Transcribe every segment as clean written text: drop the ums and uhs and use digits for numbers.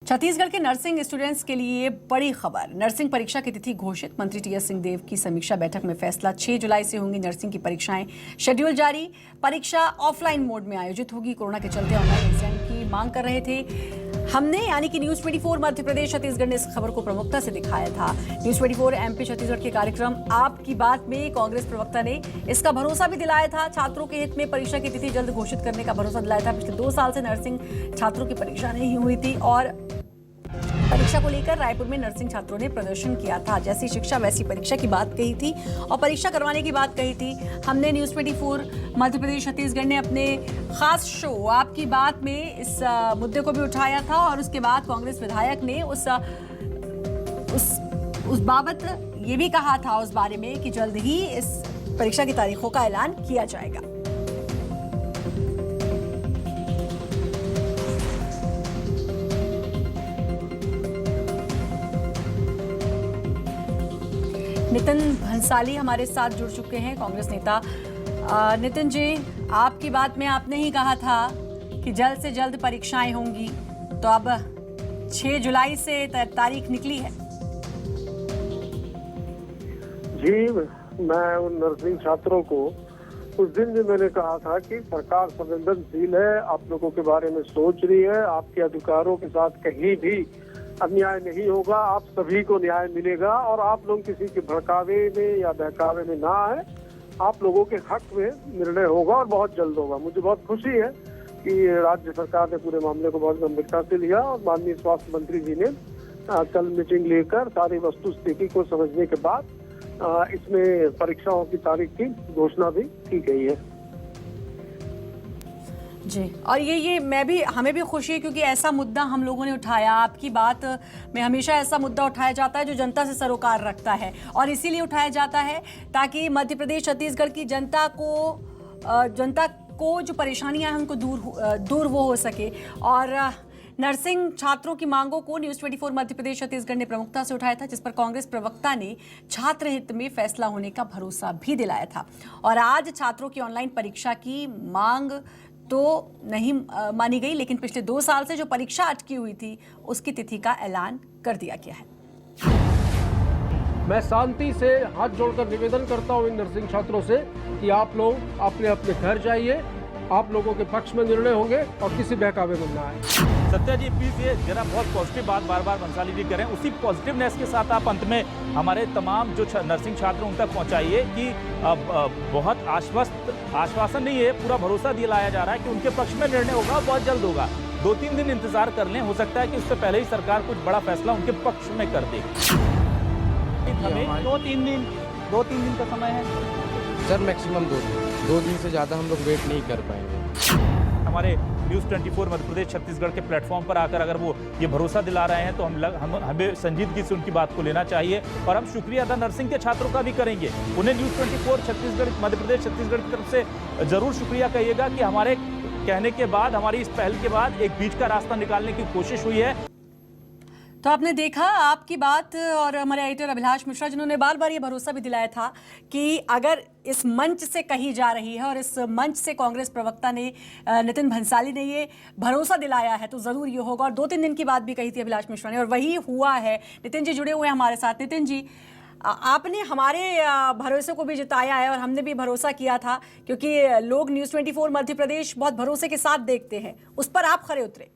छत्तीसगढ़ के nursing students के लिए बड़ी खबर। नर्सिंग परीक्षा की तिथि घोषित। मंत्री टीएस सिंहदेव की समीक्षा बैठक में फैसला। 6 जुलाई से होंगी नर्सिंग की परीक्षाएं। शेड्यूल जारी। परीक्षा ऑफलाइन मोड में आयोजित होगी। कोरोना के चलते ऑनलाइन एग्जाम की मांग कर रहे थे हमने, यानी कि न्यूज 24 मध्य प्रदेश छत्तीसगढ़ ने इस खबर को प्रमुखता से दिखाया था। न्यूज 24 एमपी छत्तीसगढ़ के कार्यक्रम आपकी बात में कांग्रेस प्रवक्ता ने इसका भरोसा भी दिलाया था। छात्रों के हित में परीक्षा की तिथि जल्द घोषित करने का भरोसा दिलाया था। पिछले 2 साल से नर्सिंग छात्रों की परीक्षा नहीं हुई थी और परीक्षा को लेकर रायपुर में नर्सिंग छात्रों ने प्रदर्शन किया था। जैसी शिक्षा वैसी परीक्षा की बात कही थी और परीक्षा करवाने की बात कही थी। हमने न्यूज 24 मध्य प्रदेश छत्तीसगढ़ ने अपने खास शो आपकी बात में इस मुद्दे को भी उठाया था और उसके बाद कांग्रेस विधायक ने उस बाबत ये भी कहा था उस बारे में कि जल्द ही इस परीक्षा की तारीखों का ऐलान किया जाएगा। नितिन भंसाली हमारे साथ जुड़ चुके हैं, कांग्रेस नेता। नितिन जी, आपकी बात में आपने ही कहा था कि जल्द से जल्द परीक्षाएं होंगी, तो अब 6 जुलाई से तारीख निकली है। जी, मैं उन नर्सिंग छात्रों को उस दिन भी मैंने कहा था कि सरकार संवेदनशील है, आप लोगों के बारे में सोच रही है, आपके अधिकारों के साथ कहीं भी अन्याय नहीं होगा, आप सभी को न्याय मिलेगा और आप लोग किसी के भड़कावे में या बहकावे में ना आए। आप लोगों के हक में निर्णय होगा और बहुत जल्द होगा। मुझे बहुत खुशी है कि राज्य सरकार ने पूरे मामले को बहुत गंभीरता से लिया और माननीय स्वास्थ्य मंत्री जी ने कल मीटिंग लेकर सारी वस्तुस्थिति को समझने के बाद इसमें परीक्षाओं की तारीख की घोषणा भी की गई है। जी, और ये हमें भी खुशी है क्योंकि ऐसा मुद्दा हम लोगों ने उठाया। आपकी बात में हमेशा ऐसा मुद्दा उठाया जाता है जो जनता से सरोकार रखता है और इसीलिए उठाया जाता है ताकि मध्य प्रदेश छत्तीसगढ़ की जनता को जो परेशानियां हैं उनको दूर वो हो सके। और नर्सिंग छात्रों की मांगों को न्यूज 24 मध्य प्रदेश छत्तीसगढ़ ने प्रमुखता से उठाया था, जिस पर कांग्रेस प्रवक्ता ने छात्र हित में फैसला होने का भरोसा भी दिलाया था। और आज छात्रों की ऑनलाइन परीक्षा की मांग तो नहीं मानी गई, लेकिन पिछले 2 साल से जो परीक्षा अटकी हुई थी उसकी तिथि का ऐलान कर दिया गया है। मैं शांति से हाथ जोड़कर निवेदन करता हूं इन नर्सिंग छात्रों से कि आप लोग अपने अपने घर जाइए, आप लोगों के पक्ष में निर्णय होंगे और किसी बहकावे में ना आए। सत्या जी, प्लीज ये जरा बहुत पॉजिटिव बात बार बार भंसाली जी करें, उसी पॉजिटिवनेस के साथ आप अंत में हमारे तमाम जो नर्सिंग छात्र उन तक पहुंचाइए कि बहुत आश्वासन नहीं है, पूरा भरोसा दिलाया जा रहा है कि उनके पक्ष में निर्णय होगा, बहुत जल्द होगा। 2-3 दिन इंतजार कर लें, हो सकता है कि उससे पहले ही सरकार कुछ बड़ा फैसला उनके पक्ष में कर दे। हमें 2-3 दिन का समय है सर, मैक्सिमम 2 दिन से ज़्यादा हम लोग वेट नहीं कर पाएंगे। हमारे न्यूज़ 24 मध्य प्रदेश छत्तीसगढ़ के प्लेटफॉर्म पर आकर अगर वो ये भरोसा दिला रहे हैं तो हमें संजीदगी से उनकी बात को लेना चाहिए और हम शुक्रिया अदा नर्सिंग के छात्रों का भी करेंगे। उन्हें न्यूज़ 24 छत्तीसगढ़ मध्य प्रदेश छत्तीसगढ़ की तरफ से जरूर शुक्रिया कहिएगा कि हमारे कहने के बाद, हमारी इस पहल के बाद एक बीच का रास्ता निकालने की कोशिश हुई है। तो आपने देखा आपकी बात और हमारे एडिटर अभिलाष मिश्रा जिन्होंने बार बार ये भरोसा भी दिलाया था कि अगर इस मंच से कही जा रही है और इस मंच से कांग्रेस प्रवक्ता ने नितिन भंसाली ने ये भरोसा दिलाया है तो जरूर ये होगा। और 2-3 दिन की बात भी कही थी अभिलाष मिश्रा ने और वही हुआ है। नितिन जी जुड़े हुए हैं हमारे साथ। नितिन जी, आपने हमारे भरोसे को भी जिताया है और हमने भी भरोसा किया था क्योंकि लोग न्यूज 24 मध्य प्रदेश बहुत भरोसे के साथ देखते हैं, उस पर आप खरे उतरे।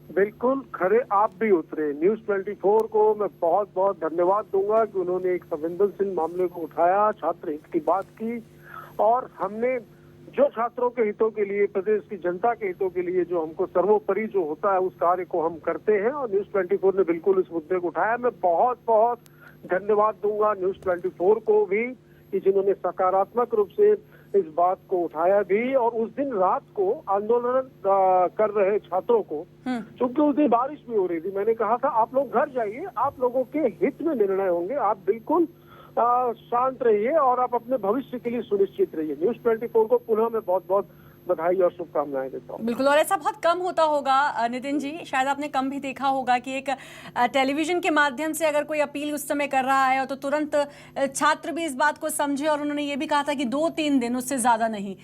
बिल्कुल खरे आप भी उतरे। न्यूज 24 को मैं बहुत बहुत धन्यवाद दूंगा कि उन्होंने एक संवेदनशील मामले को उठाया, छात्र हित की बात की और हमने जो छात्रों के हितों के लिए, प्रदेश की जनता के हितों के लिए जो हमको सर्वोपरि जो होता है उस कार्य को हम करते हैं और न्यूज 24 ने बिल्कुल इस मुद्दे को उठाया। मैं बहुत बहुत धन्यवाद दूंगा न्यूज 24 को भी कि जिन्होंने सकारात्मक रूप से इस बात को उठाया भी और उस दिन रात को आंदोलन कर रहे छात्रों को, क्योंकि उस दिन बारिश भी हो रही थी, मैंने कहा था आप लोग घर जाइए, आप लोगों के हित में निर्णय होंगे, आप बिल्कुल शांत रहिए और आप अपने भविष्य के लिए सुनिश्चित रहिए। न्यूज 24 को पुनः मैं बहुत बहुत बधाई और शुभकामनाएं देता हूँ। बिल्कुल, और ऐसा बहुत कम होता होगा नितिन जी, शायद आपने कम भी देखा होगा कि एक टेलीविजन के माध्यम से अगर कोई अपील उस समय कर रहा है तो तुरंत छात्र भी इस बात को समझे, और उन्होंने ये भी कहा था कि 2-3 दिन, उससे ज़्यादा नहीं।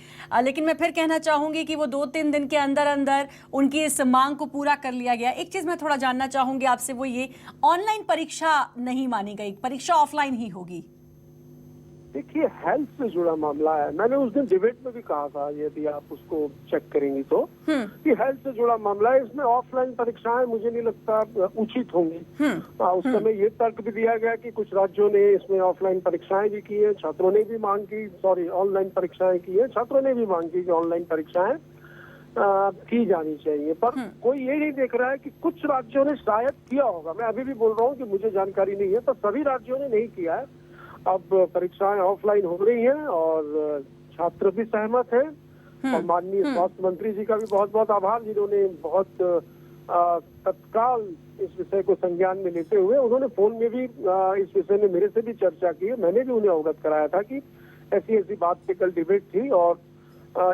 लेकिन मैं फिर कहना चाहूँगी कि वो 2-3 दिन के अंदर अंदर उनकी इस मांग को पूरा कर लिया गया। एक चीज़ मैं थोड़ा जानना चाहूँगी आपसे, वो ये, ऑनलाइन परीक्षा नहीं मानी गई, परीक्षा ऑफलाइन ही होगी। देखिए, हेल्थ से जुड़ा मामला है। मैंने उस दिन डिबेट में भी कहा था, यदि आप उसको चेक करेंगी तो, कि हेल्थ से जुड़ा मामला है, इसमें ऑफलाइन परीक्षाएं मुझे नहीं लगता उचित होंगी। उस समय ये तर्क भी दिया गया कि कुछ राज्यों ने इसमें ऑफलाइन परीक्षाएं भी की है, छात्रों ने भी मांग की, ऑनलाइन परीक्षाएं की है, छात्रों ने भी मांग की कि ऑनलाइन परीक्षाएं की जानी चाहिए। पर कोई ये नहीं देख रहा है कि कुछ राज्यों ने शायद किया होगा। मैं अभी भी बोल रहा हूँ कि मुझे जानकारी नहीं है, पर सभी राज्यों ने नहीं किया है। अब परीक्षाएं ऑफलाइन हो रही हैं और छात्र भी सहमत हैं, और माननीय स्वास्थ्य मंत्री जी का भी बहुत बहुत आभार, जिन्होंने बहुत तत्काल इस विषय को संज्ञान में लेते हुए उन्होंने फोन में भी इस विषय में मेरे से भी चर्चा की है। मैंने भी उन्हें अवगत कराया था कि ऐसी बात पे कल डिबेट थी और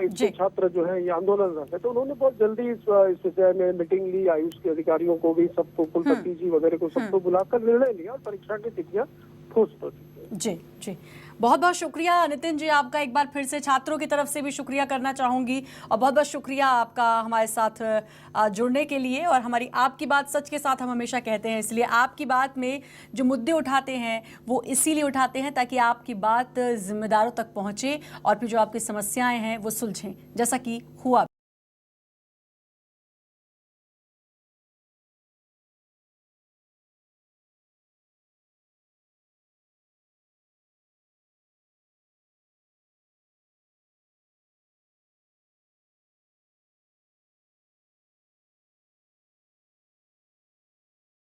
इसके छात्र जो है ये आंदोलन रहे, तो उन्होंने बहुत जल्दी इस विषय में मीटिंग ली, आयुष के अधिकारियों को भी, सबको, कुलपति जी वगैरह को सबको बुलाकर निर्णय लिया और परीक्षा की तिथियां ठोस हो चुकी है। जी जी, बहुत बहुत शुक्रिया नितिन जी आपका। एक बार फिर से छात्रों की तरफ से भी शुक्रिया करना चाहूँगी, और बहुत बहुत शुक्रिया आपका हमारे साथ जुड़ने के लिए। और हमारी आपकी बात सच के साथ हम हमेशा कहते हैं, इसलिए आपकी बात में जो मुद्दे उठाते हैं वो इसीलिए उठाते हैं ताकि आपकी बात जिम्मेदारों तक पहुँचे और फिर जो आपकी समस्याएं हैं वो सुलझें, जैसा कि हुआ।